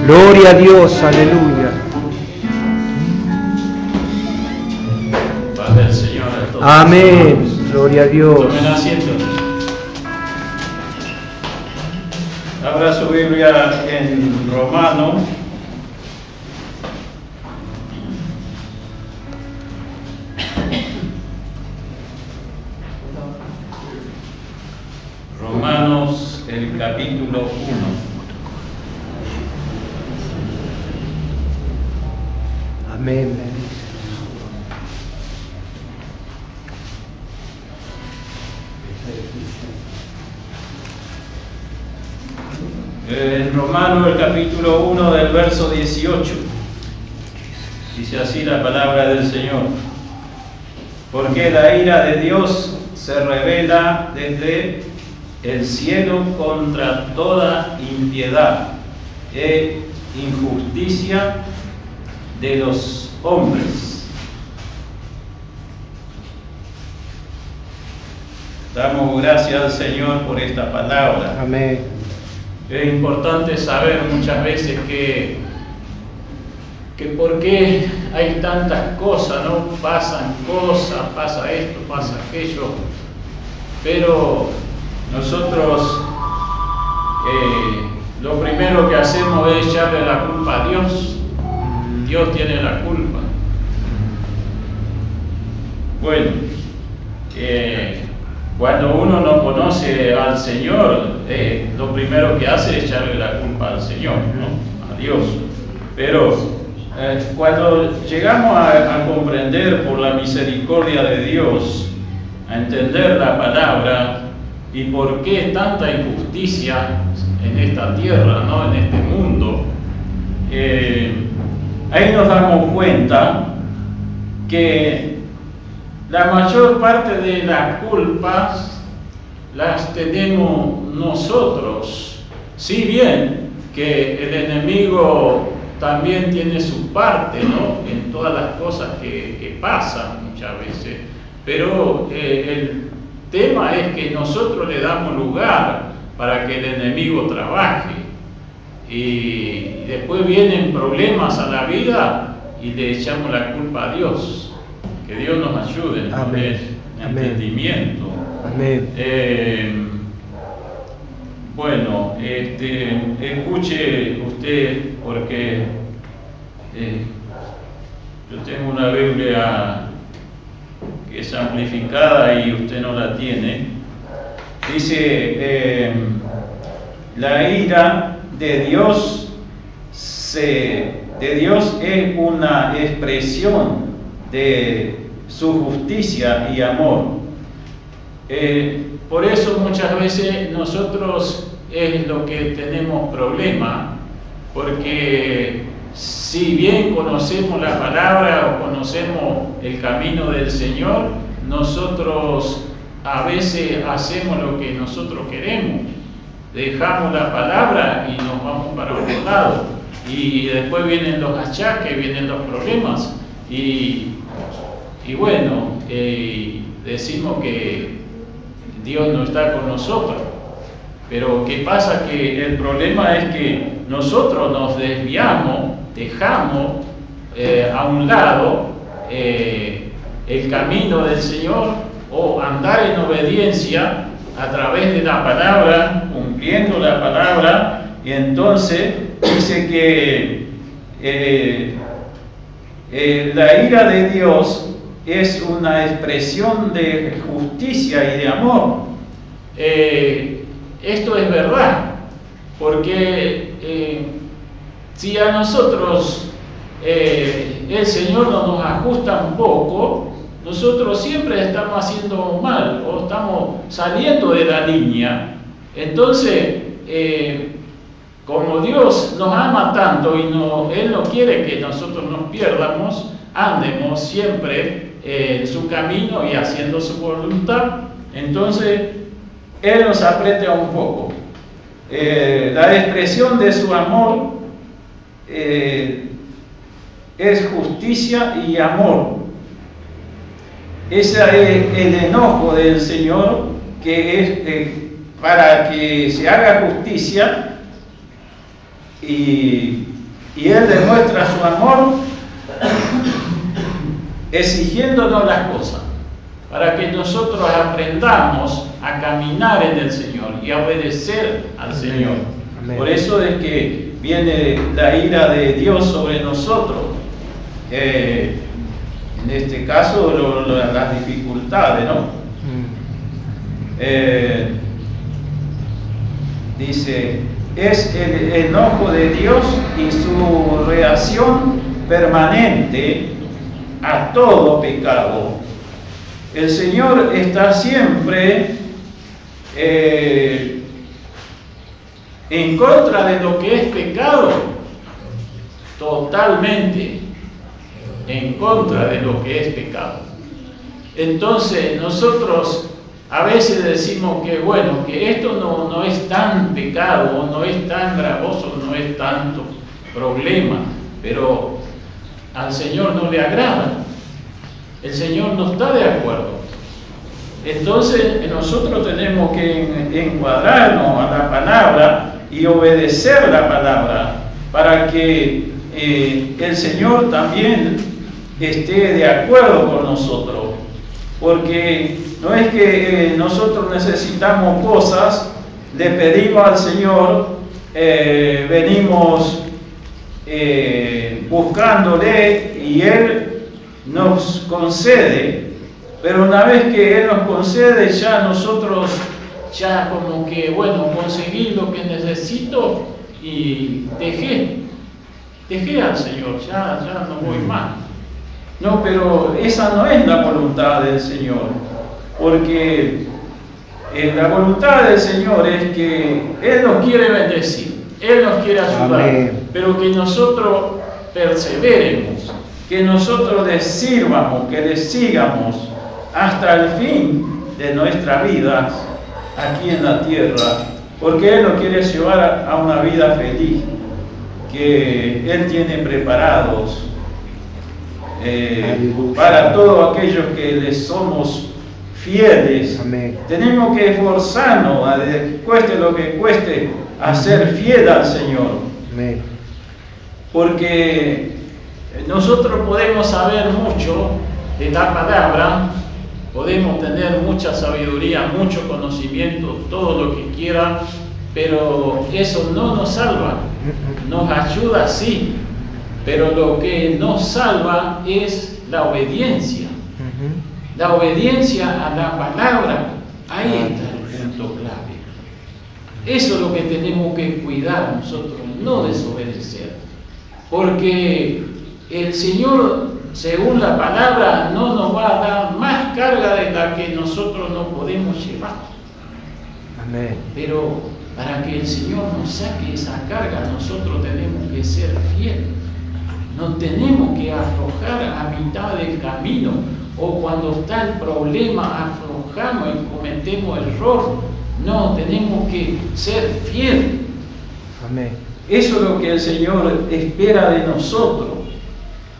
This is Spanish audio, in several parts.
Gloria a Dios, aleluya. Paz del Señor a todos. Amén. Gloria a Dios. Tomen asiento. Abra su Biblia en Romanos. Romanos, el capítulo 1. Amén. En Romanos, el capítulo 1 del verso 18. Dice así la palabra del Señor. Porque la ira de Dios se revela desde el cielo contra toda impiedad e injusticia de los hombres. Damos gracias al Señor por esta palabra. Amén. Es importante saber muchas veces que por qué hay tantas cosas, ¿no? Pasan cosas, pasa esto, pasa aquello, pero nosotros lo primero que hacemos es echarle la culpa a Dios. Dios tiene la culpa. Bueno, cuando uno no conoce al Señor, lo primero que hace es echarle la culpa al Señor, ¿no? A Dios. Pero cuando llegamos a comprender por la misericordia de Dios, a entender la palabra y por qué tanta injusticia en esta tierra, ¿no? En este mundo, ahí nos damos cuenta que la mayor parte de las culpas las tenemos nosotros. Si bien que el enemigo también tiene su parte, ¿no? En todas las cosas que pasan muchas veces, pero el tema es que nosotros le damos lugar para que el enemigo trabaje, y después vienen problemas a la vida y le echamos la culpa a Dios. Que Dios nos ayude en entendimiento. Amén. Bueno, escuche usted, porque yo tengo una Biblia que es amplificada y usted no la tiene. Dice, la ira de Dios es una expresión de su justicia y amor. Por eso muchas veces nosotros es lo que tenemos problema, porque si bien conocemos la palabra o conocemos el camino del Señor, nosotros a veces hacemos lo que nosotros queremos, dejamos la palabra y nos vamos para otro lado, y después vienen los achaques, vienen los problemas, y bueno, decimos que Dios no está con nosotros. Pero ¿qué pasa? Que el problema es que nosotros nos desviamos, dejamos a un lado el camino del Señor, o andar en obediencia a través de la palabra, cumpliendo la palabra. Y entonces dice que la ira de Dios es una expresión de justicia y de amor. Esto es verdad, porque si a nosotros el Señor no nos ajusta un poco, nosotros siempre estamos haciendo mal o estamos saliendo de la línea. Entonces, como Dios nos ama tanto y Él no quiere que nosotros nos pierdamos, andemos siempre en su camino y haciendo su voluntad, entonces Él nos aprieta un poco. La expresión de su amor es justicia y amor. Ese es el enojo del Señor, que es para que se haga justicia, y Él demuestra su amor exigiéndonos las cosas para que nosotros aprendamos a caminar en el Señor y a obedecer al Señor. Amén. Por eso es que viene la ira de Dios sobre nosotros. En este caso, las dificultades, ¿no? Dice, es el enojo de Dios y su reacción permanente a todo pecado. El Señor está siempre en contra de lo que es pecado, totalmente en contra de lo que es pecado. Entonces nosotros a veces decimos que bueno, que esto no es tan pecado, no es tan gravoso, no es tanto problema, pero al Señor no le agrada. El Señor no está de acuerdo. Entonces nosotros tenemos que encuadrarnos a la palabra y obedecer la palabra para que el Señor también esté de acuerdo con nosotros. Porque no es que nosotros necesitamos cosas, le pedimos al Señor, venimos buscándole y Él nos concede, pero una vez que Él nos concede, ya nosotros, ya como que, bueno, conseguí lo que necesito y dejé al Señor, ya no voy más. No, pero esa no es la voluntad del Señor, porque la voluntad del Señor es que Él nos quiere bendecir, Él nos quiere ayudar, amén, pero que nosotros perseveremos, que nosotros le sirvamos, que le sigamos hasta el fin de nuestra vida aquí en la tierra, porque Él nos quiere llevar a una vida feliz, que Él tiene preparados para todos aquellos que le somos fieles. Amén. Tenemos que esforzarnos, cueste lo que cueste, a ser fiel al Señor. Amén. Porque nosotros podemos saber mucho de la palabra, podemos tener mucha sabiduría, mucho conocimiento, todo lo que quiera, pero eso no nos salva. Nos ayuda, sí, pero lo que nos salva es la obediencia. La obediencia a la palabra, ahí está el punto clave. Eso es lo que tenemos que cuidar nosotros, no desobedecer. Porque el Señor, según la palabra, no nos va a dar más carga de la que nosotros no podemos llevar. Amén. Pero para que el Señor nos saque esa carga, nosotros tenemos que ser fieles. No tenemos que aflojar a mitad del camino, o cuando está el problema aflojamos y cometemos error. No, tenemos que ser fieles. Amén. Eso es lo que el Señor espera de nosotros.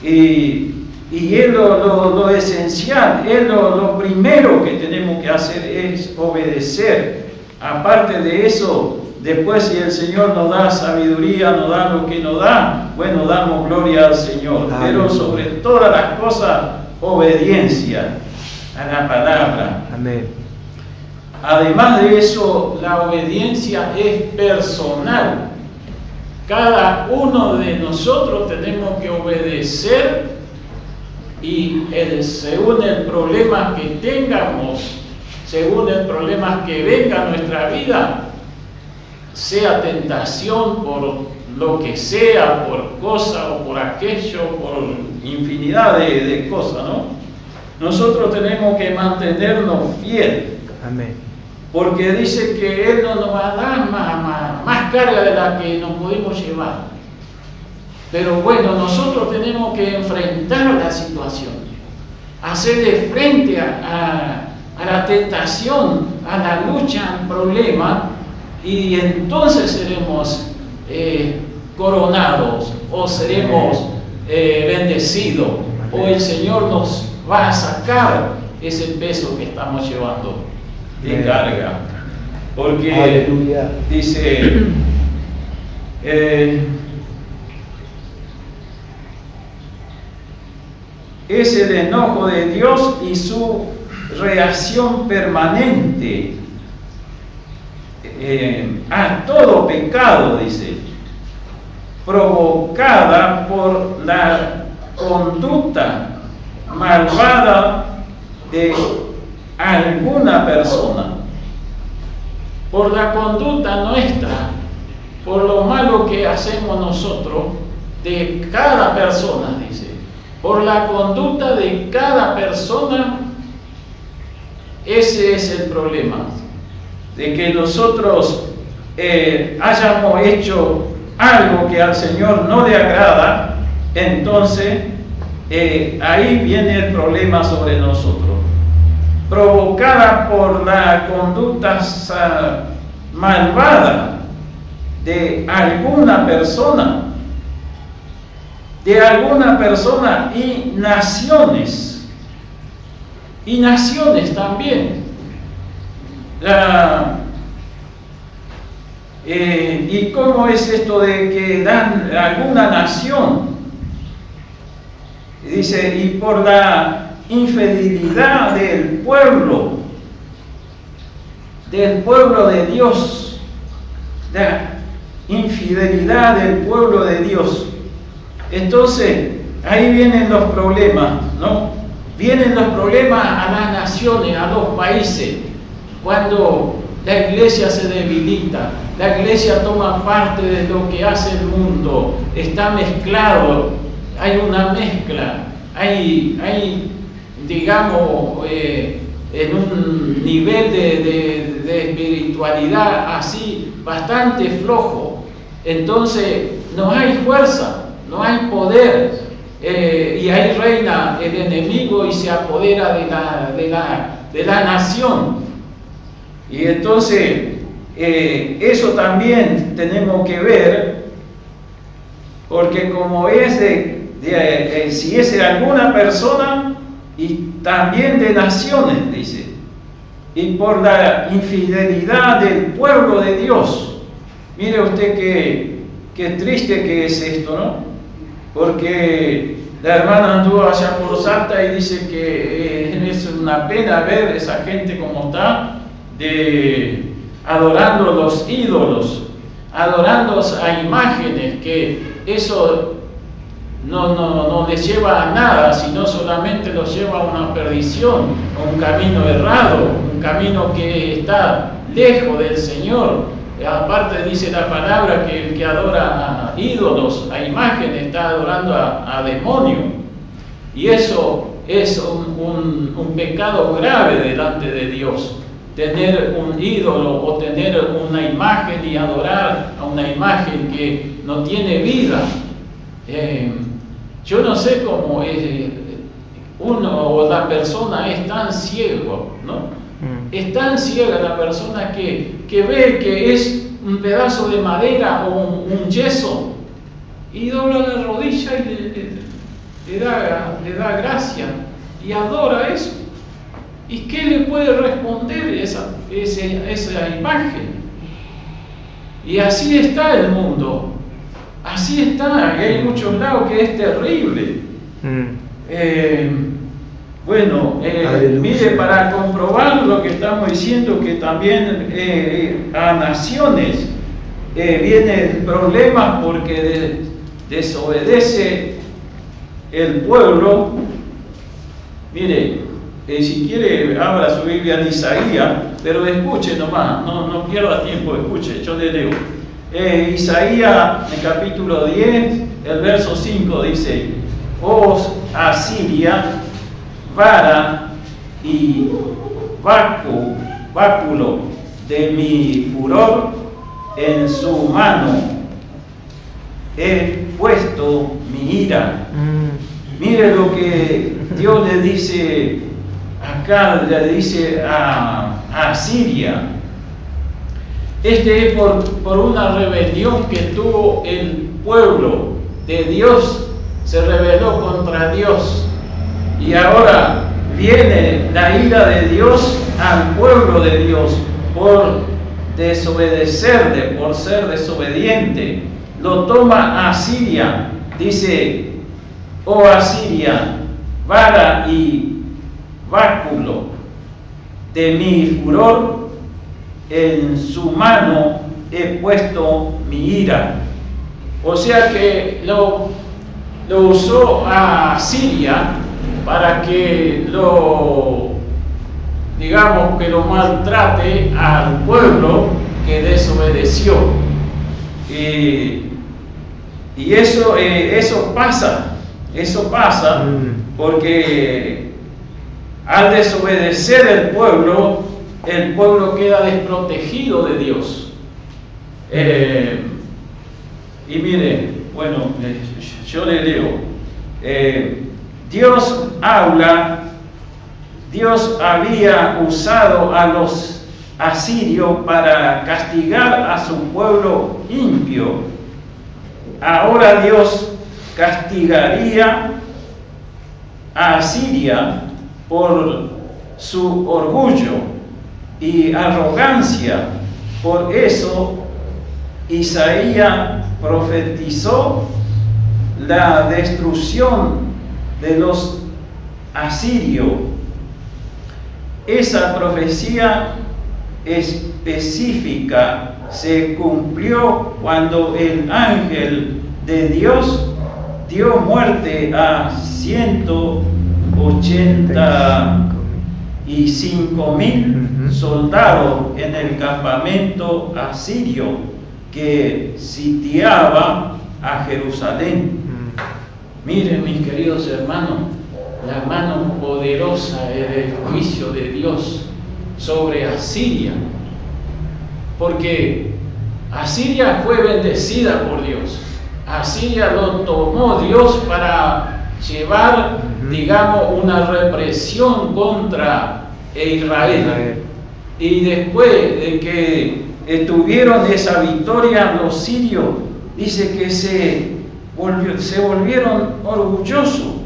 Y es lo esencial, es lo primero que tenemos que hacer es obedecer. Aparte de eso, después si el Señor nos da sabiduría, nos da lo que nos da, bueno, damos gloria al Señor. Amén. Pero sobre todas las cosas, obediencia a la palabra. Amén. Además de eso, la obediencia es personal. Cada uno de nosotros tenemos que obedecer y según el problema que tengamos, según el problema que venga a nuestra vida, sea tentación por lo que sea, por cosa o por aquello, por infinidad de cosas, ¿no? Nosotros tenemos que mantenernos fieles. Amén. Porque dice que Él no nos va a dar más carga de la que nos podemos llevar. Pero bueno, nosotros tenemos que enfrentar la situación, hacerle frente a la tentación, a la lucha, al problema, y entonces seremos coronados o seremos bendecidos, o el Señor nos va a sacar ese peso que estamos llevando de carga. Porque aleluya. Dice es el enojo de Dios y su reacción permanente a todo pecado, dice, provocada por la conducta malvada de alguna persona, por la conducta nuestra, por lo malo que hacemos nosotros, de cada persona, dice, por la conducta de cada persona. Ese es el problema, de que nosotros hayamos hecho algo que al Señor no le agrada. Entonces ahí viene el problema sobre nosotros, provocada por la conducta malvada de alguna persona y naciones también. ¿Y cómo es esto de que dan alguna nación? Dice, y por la infidelidad del pueblo de Dios, la infidelidad del pueblo de Dios. Entonces, ahí vienen los problemas, ¿no? Vienen los problemas a las naciones, a los países, cuando la iglesia se debilita, la iglesia toma parte de lo que hace el mundo, está mezclado, hay una mezcla, hay digamos, en un nivel de espiritualidad así bastante flojo. Entonces no hay fuerza, no hay poder, y ahí reina el enemigo y se apodera de la nación. Y entonces eso también tenemos que ver, porque como es si es de alguna persona y también de naciones, dice, y por la infidelidad del pueblo de Dios. Mire usted qué triste que es esto, ¿no? Porque la hermana anduvo allá por Salta y dice que es una pena ver esa gente como está, adorando los ídolos, adorando a imágenes, que eso no les lleva a nada, sino solamente los lleva a una perdición, a un camino errado, un camino que está lejos del Señor. Aparte dice la palabra que el que adora a ídolos, a imágenes, está adorando a demonios. Y eso es un pecado grave delante de Dios. Tener un ídolo o tener una imagen y adorar a una imagen que no tiene vida. Yo no sé cómo uno o la persona es tan ciego, ¿no? Es tan ciega la persona que ve que es un pedazo de madera o un yeso y dobla la rodilla y le da gracia y adora eso. ¿Y qué le puede responder esa imagen? Y así está el mundo. Así está, y hay muchos lados que es terrible. Bueno, mire, para comprobar lo que estamos diciendo, que también a naciones vienen problemas porque desobedece el pueblo. Mire, si quiere abra su Biblia en Isaías, pero escuche nomás, no pierda tiempo, escuche, yo le leo. Isaías, en capítulo 10, el verso 5 dice: «Oh Asiria, vara y báculo de mi furor, en su mano he puesto mi ira». Mire lo que Dios le dice acá, le dice a Asiria. Este es por una rebelión que tuvo el pueblo de Dios, se rebeló contra Dios. Y ahora viene la ira de Dios al pueblo de Dios por desobedecerle, por ser desobediente. lo toma Asiria. Dice: oh Asiria, vara y báculo de mi furor, en su mano he puesto mi ira. O sea que lo usó a Asiria para que digamos que lo maltrate al pueblo que desobedeció. Y eso pasa porque al desobedecer el pueblo queda desprotegido de Dios. Y mire, bueno, yo le leo. Dios había usado a los asirios para castigar a su pueblo impío. Ahora Dios castigaría a Asiria por su orgullo y arrogancia. Por eso Isaías profetizó la destrucción de los asirios. Esa profecía específica se cumplió cuando el ángel de Dios dio muerte a 185,000 soldados en el campamento asirio que sitiaba a Jerusalén. Miren, mis queridos hermanos, la mano poderosa del juicio de Dios sobre Asiria, porque Asiria fue bendecida por Dios. Asiria lo tomó Dios para llevar, digamos, una represión contra Israel. Y después de que tuvieron esa victoria, los sirios, dice que se volvieron orgullosos,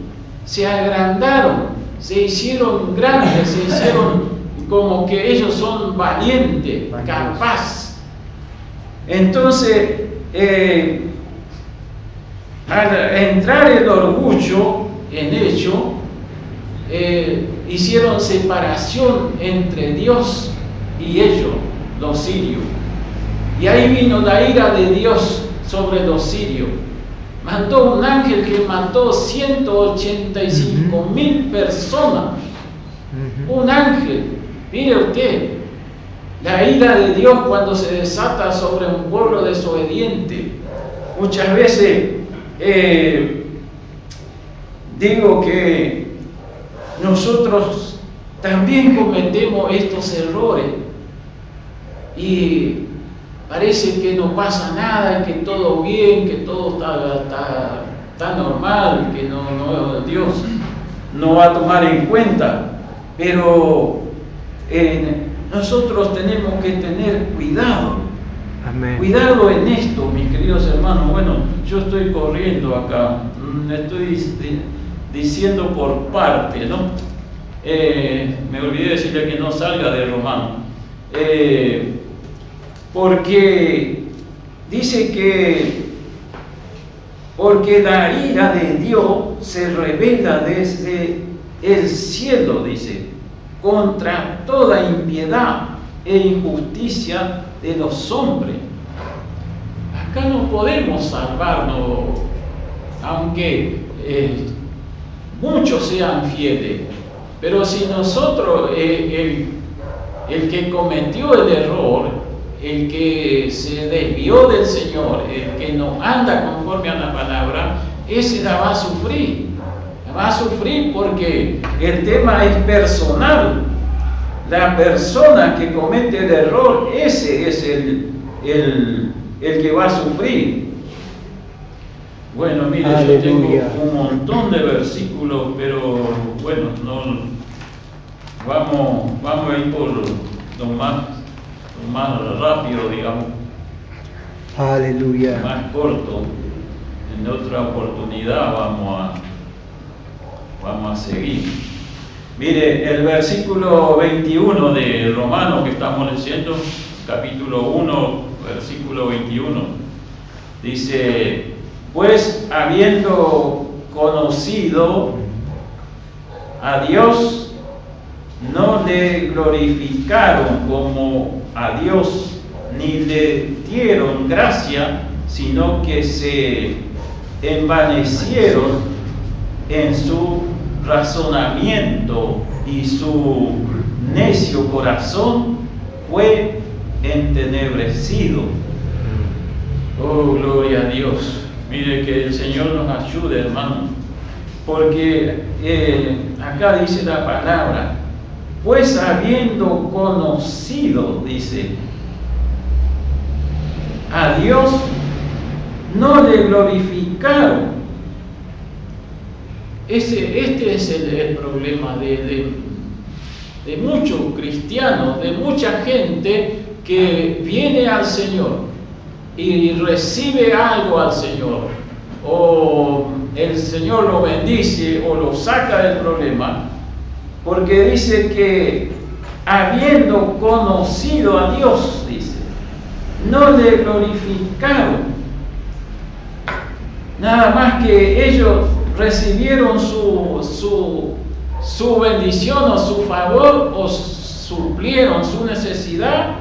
se agrandaron, se hicieron grandes, se hicieron como que ellos son valientes, capaces. Entonces, al entrar el orgullo en ello, hicieron separación entre Dios y ellos, los sirios. Y ahí vino la ira de Dios sobre los sirios. Mandó un ángel que mató 185,000 personas. Un ángel. Mire usted, la ira de Dios cuando se desata sobre un pueblo desobediente. Muchas veces digo que nosotros también cometemos estos errores y parece que no pasa nada, que todo bien, que todo está normal, que Dios no va a tomar en cuenta, pero nosotros tenemos que tener cuidado. Amén. Cuidado en esto, mis queridos hermanos. Bueno, yo estoy corriendo acá, estoy diciendo por parte, ¿no? Me olvidé decirle que no salga de Romano, porque dice que porque la ira de Dios se revela desde el cielo, dice, contra toda impiedad e injusticia de los hombres. Acá no podemos salvarnos, aunque muchos sean fieles, pero si nosotros, el que cometió el error, el que se desvió del Señor, el que no anda conforme a la palabra, ese la va a sufrir. La va a sufrir porque el tema es personal. La persona que comete el error, ese es el que va a sufrir. Bueno, mire, yo tengo un montón de versículos, pero bueno, vamos a ir por lo más rápido, digamos. Aleluya. Más corto. En otra oportunidad vamos a seguir. Mire, el versículo 21 de Romanos que estamos leyendo, capítulo 1, versículo 21. Dice, pues habiendo conocido a Dios, no le glorificaron como a Dios, ni le dieron gracia, sino que se envanecieron en su razonamiento, y su necio corazón fue entenebrecido. Oh, gloria a Dios. Mire, que el Señor nos ayude, hermano, porque acá dice la palabra, pues habiendo conocido, dice, a Dios, no le glorificaron. Este es el problema de muchos cristianos, de mucha gente que viene al Señor y recibe algo al Señor, o el Señor lo bendice o lo saca del problema, porque dice que habiendo conocido a Dios, dice, no le glorificaron. Nada más que ellos recibieron su bendición o su favor, o suplieron su necesidad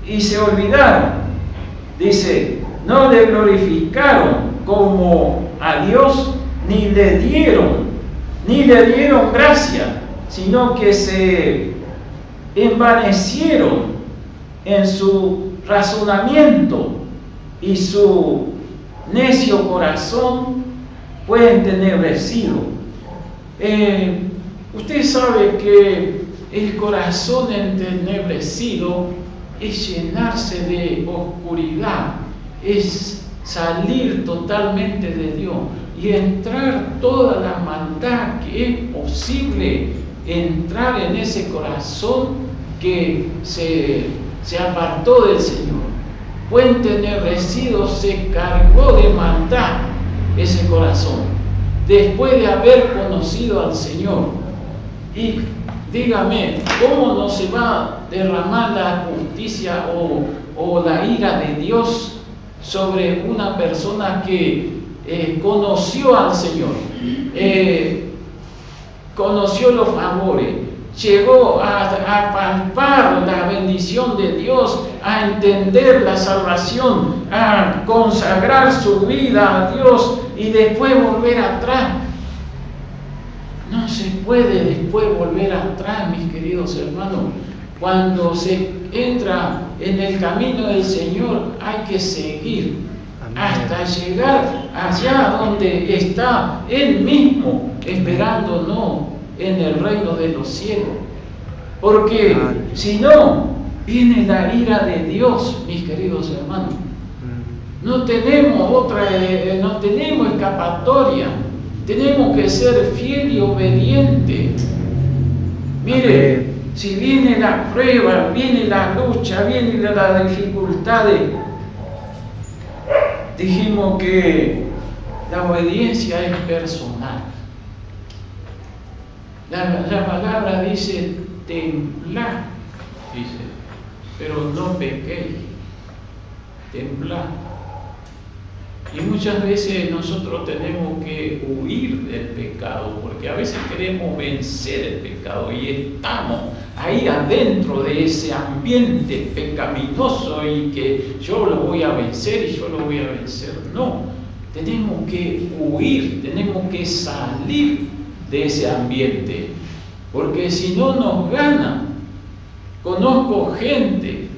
y se olvidaron. Dice, no le glorificaron como a Dios, ni le dieron gracia, sino que se envanecieron en su razonamiento, y su necio corazón fue entenebrecido. Usted sabe que el corazón entenebrecido es llenarse de oscuridad, es salir totalmente de Dios y entrar toda la maldad que es posible entrar en ese corazón que se apartó del Señor. Fue entenebrecido, se cargó de maldad ese corazón, después de haber conocido al Señor. Y dígame, ¿cómo no se va a derramar la justicia o la ira de Dios sobre una persona que conoció al Señor, conoció los favores, llegó a palpar la bendición de Dios, a entender la salvación, a consagrar su vida a Dios y después volver atrás? No se puede después volver atrás, mis queridos hermanos. Cuando se entra en el camino del Señor, hay que seguir hasta llegar allá donde está Él mismo, esperándonos en el reino de los cielos. Porque si no, viene la ira de Dios, mis queridos hermanos. No tenemos no tenemos escapatoria. Tenemos que ser fiel y obediente. Mire, si viene la prueba, viene la lucha, viene la dificultad, dijimos que la obediencia es personal. La palabra dice temblad, dice, pero no pequéis, temblad. Y muchas veces nosotros tenemos que huir del pecado, porque a veces queremos vencer el pecado y estamos ahí adentro de ese ambiente pecaminoso y que yo lo voy a vencer y yo lo voy a vencer. No, tenemos que huir, tenemos que salir de ese ambiente, porque si no nos ganan. Conozco gente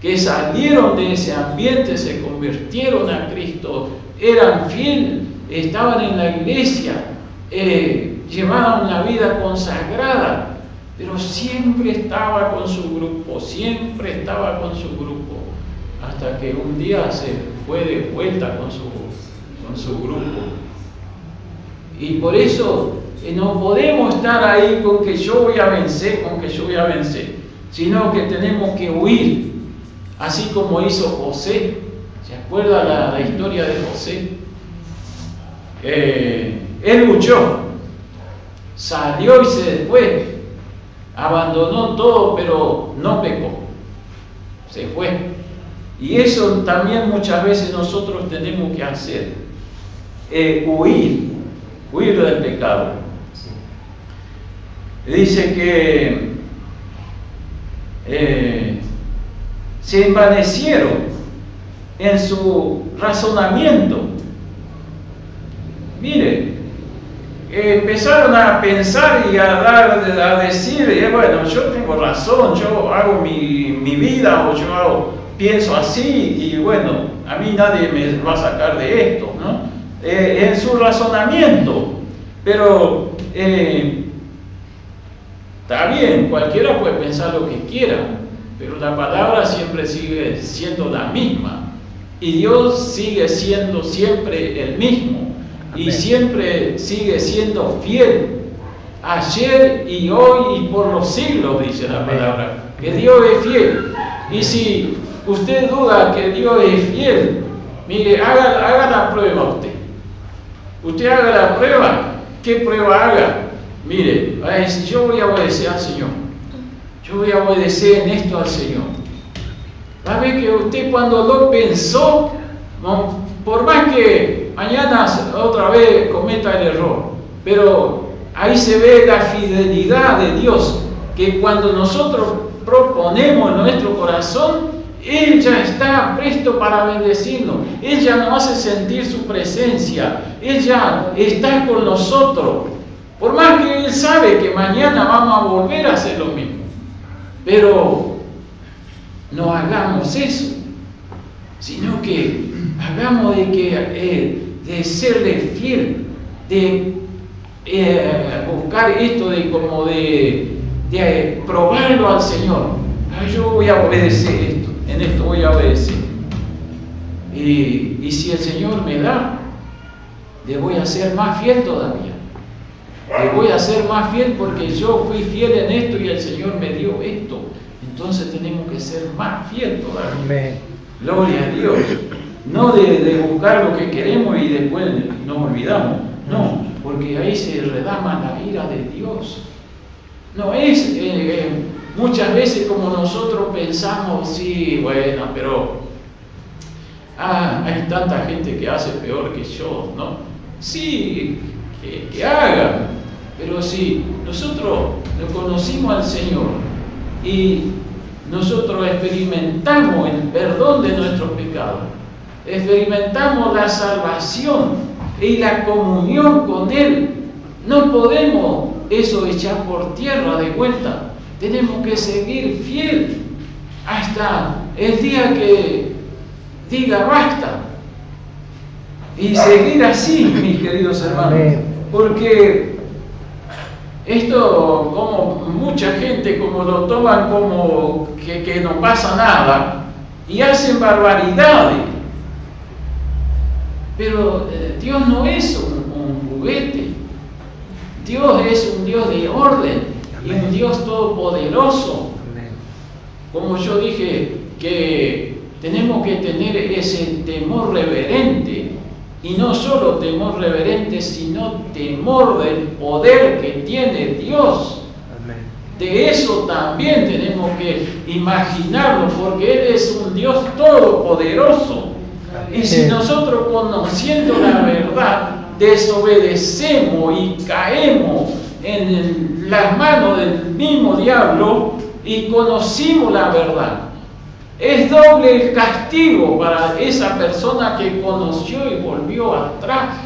que salieron de ese ambiente, se convirtieron a Cristo, eran fieles, estaban en la iglesia, llevaban una vida consagrada, pero siempre estaba con su grupo, hasta que un día se fue de vuelta con su grupo. Y por eso no podemos estar ahí con que yo voy a vencer, sino que tenemos que huir. Así como hizo José. ¿Se acuerda la historia de José? Él luchó, salió y se fue, abandonó todo, pero no pecó, se fue. Y eso también muchas veces nosotros tenemos que hacer, huir del pecado. Dice que se envanecieron en su razonamiento. Mire, empezaron a pensar y a decir, bueno, yo tengo razón, yo hago mi vida, o yo pienso así, y bueno, a mí nadie me va a sacar de esto, ¿no? En su razonamiento. Pero está bien, cualquiera puede pensar lo que quiera, pero la palabra siempre sigue siendo la misma, y Dios sigue siendo siempre el mismo. Y siempre sigue siendo fiel, ayer y hoy y por los siglos, dice la palabra, que Dios es fiel. Y si usted duda que Dios es fiel, mire, haga la prueba usted. Usted haga la prueba. ¿Qué prueba haga? Mire, va a decir, yo voy a obedecer al Señor. Yo voy a obedecer en esto al Señor. Va a ver que usted cuando lo pensó, por más que mañana otra vez cometa el error, pero ahí se ve la fidelidad de Dios, que cuando nosotros proponemos en nuestro corazón, Él ya está presto para bendecirnos, Él ya nos hace sentir su presencia, Él ya está con nosotros, por más que Él sabe que mañana vamos a volver a hacer lo mismo, pero no hagamos eso, sino que hagamos de serle fiel, de buscar esto de probarlo al Señor. Yo voy a obedecer esto, en esto voy a obedecer. Y si el Señor me da, le voy a ser más fiel todavía. Le voy a ser más fiel porque yo fui fiel en esto y el Señor me dio esto. Entonces tenemos que ser más fiel todavía. Amén. Gloria a Dios. No de buscar lo que queremos y después nos olvidamos. No, porque ahí se derrama la ira de Dios. No es muchas veces como nosotros pensamos, sí, bueno, pero hay tanta gente que hace peor que yo, ¿no? Sí, que hagan, pero si nosotros conocimos al Señor y nosotros experimentamos el perdón de nuestros pecados, experimentamos la salvación y la comunión con Él, no podemos eso echar por tierra de vuelta. Tenemos que seguir fiel hasta el día que diga basta, y seguir así, mis queridos hermanos. Amén. Porque esto, como mucha gente como lo toman como que no pasa nada y hacen barbaridades, pero Dios no es un juguete. Dios es un Dios de orden. Amén. Y un Dios todopoderoso. Amén. Como yo dije, que tenemos que tener ese temor reverente, y no solo temor reverente, sino temor del poder que tiene Dios. Amén. De eso también tenemos que imaginarlo, porque Él es un Dios todopoderoso. Y si nosotros, conociendo la verdad, desobedecemos y caemos en las manos del mismo diablo y conocimos la verdad, es doble el castigo para esa persona que conoció y volvió atrás.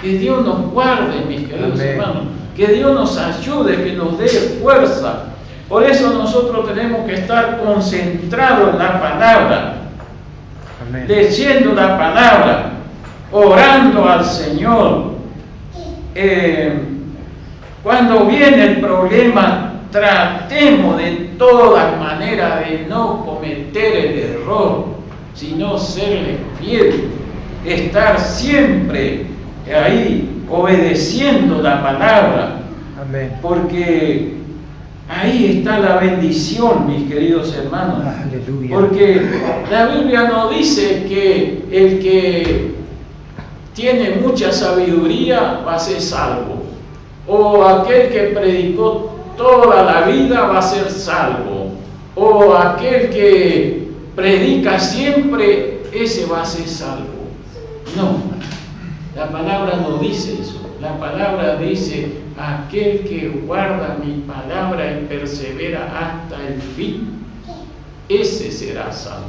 Que Dios nos guarde, mis queridos hermanos, que Dios nos ayude, que nos dé fuerza. Por eso nosotros tenemos que estar concentrados en la palabra, Amén. leyendo la palabra, orando al Señor. Cuando viene el problema, tratemos de todas maneras de no cometer el error, sino serle fiel, estar siempre ahí obedeciendo la palabra. Amén. Porque ahí está la bendición, mis queridos hermanos. Aleluya. Porque la Biblia nos dice que el que tiene mucha sabiduría va a ser salvo, o aquel que predicó toda la vida va a ser salvo, o aquel que predica siempre, ese va a ser salvo. No, la palabra no dice eso. La palabra dice, aquel que guarda mi palabra y persevera hasta el fin, ese será salvo.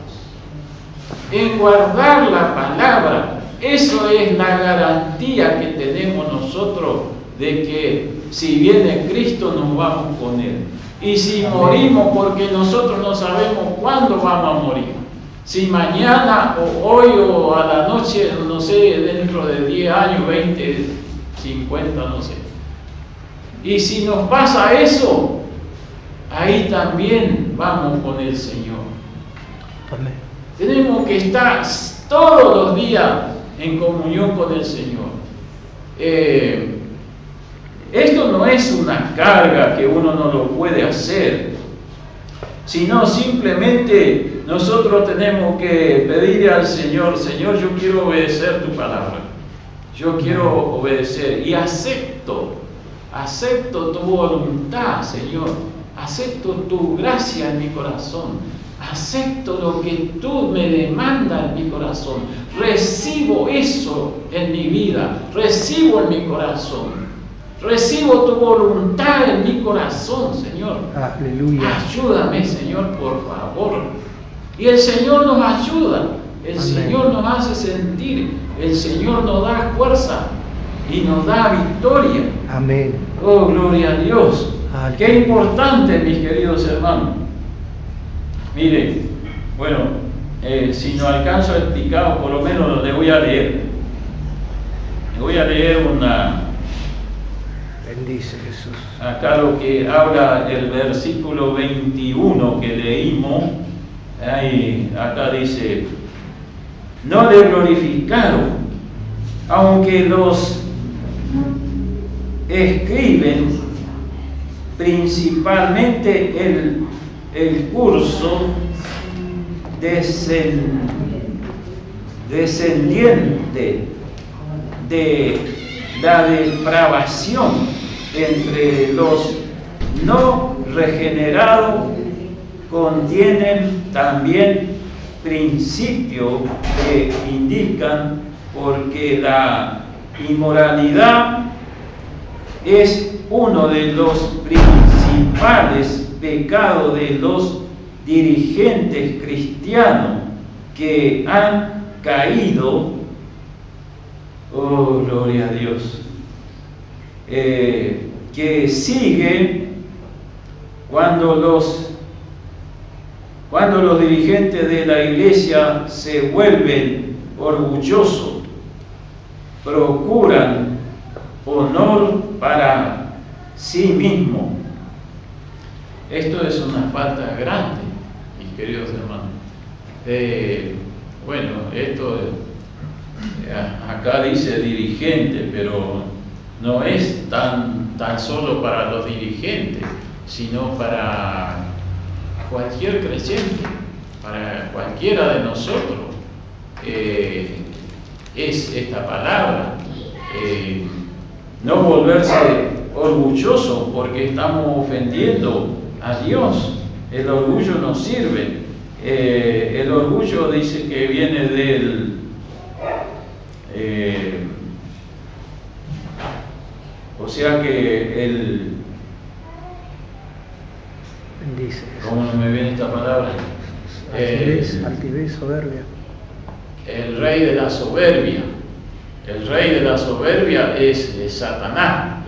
En guardar la palabra, eso es la garantía que tenemos nosotros de que si viene Cristo nos vamos con Él. Y si morimos, porque nosotros no sabemos cuándo vamos a morir. Si mañana o hoy o a la noche, no sé, dentro de 10 años, 20, 50, no sé. Y si nos pasa eso, ahí también vamos con el Señor. Amén. Tenemos que estar todos los días en comunión con el Señor. Esto no es una carga que uno no lo puede hacer, sino simplemente nosotros tenemos que pedirle al Señor, Señor, yo quiero obedecer tu palabra, yo quiero obedecer y acepto tu voluntad, Señor, acepto tu gracia en mi corazón, acepto lo que tú me demandas en mi corazón, recibo eso en mi vida, recibo en mi corazón. Recibo tu voluntad en mi corazón, Señor. Aleluya. Ayúdame, Señor, por favor. Y el Señor nos ayuda. El Amén. Señor nos hace sentir. El Señor nos da fuerza y nos da victoria. Amén. Oh, gloria a Dios. Aleluya. Qué importante, mis queridos hermanos. Miren, bueno, si no alcanzo a explicar, por lo menos le voy a leer. Le voy a leer una... Bendice Jesús. Acá lo que habla el versículo 21 que leímos, ahí, acá dice, no le glorificaron, aunque los escriben principalmente el curso descendiente de la depravación entre los no regenerados, contienen también principios que indican porque la inmoralidad es uno de los principales pecados de los dirigentes cristianos que han caído. Oh, gloria a Dios. Que sigue cuando los dirigentes de la iglesia se vuelven orgullosos, procuran honor para sí mismos. Esto es una falta grande, mis queridos hermanos. Bueno, esto acá dice dirigente, pero no es tan solo para los dirigentes, sino para cualquier creyente, para cualquiera de nosotros. Es esta palabra, no volverse orgulloso porque estamos ofendiendo a Dios. El orgullo no sirve. El orgullo dice que viene del o sea que Bendice. ¿cómo no me viene esta palabra? Altivez, soberbia. El rey de la soberbia. El rey de la soberbia es Satanás.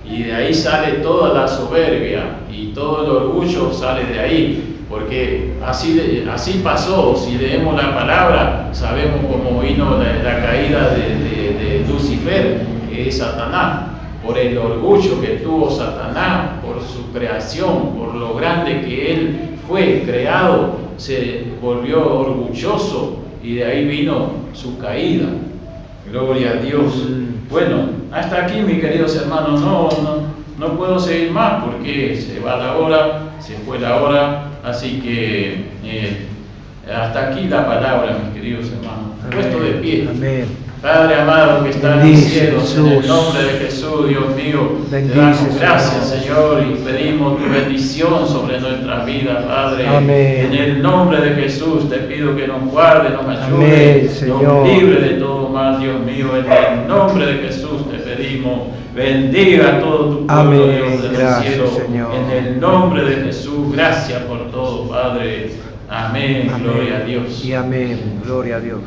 Y de ahí sale toda la soberbia y todo el orgullo sale de ahí. Porque así pasó. Si leemos la palabra, sabemos cómo vino la caída de Lucifer, que es Satanás. Por el orgullo que tuvo Satanás, por su creación, por lo grande que él fue creado, se volvió orgulloso y de ahí vino su caída. Gloria a Dios. Bueno, hasta aquí, mis queridos hermanos, no puedo seguir más porque se va la hora, se fue la hora, así que hasta aquí la palabra, mis queridos hermanos. Puesto de pie. Amén. Padre amado que está en los Bendice, cielos, en el Jesús. nombre de Jesús, Dios mío, Bendice, te damos gracias, Señor. Señor, y pedimos tu bendición sobre nuestras vidas, Padre. Amén. En el nombre de Jesús te pido que nos guarde, nos ayude, Amén, Señor. nos libre de todo mal, Dios mío. En el nombre de Jesús te pedimos, bendiga a todo tu pueblo, Amén. Dios del Gracias, cielo. Señor. En el nombre de Jesús, gracias por todo, Padre. Amén. Amén. Gloria a Dios. Y amén. Gloria a Dios.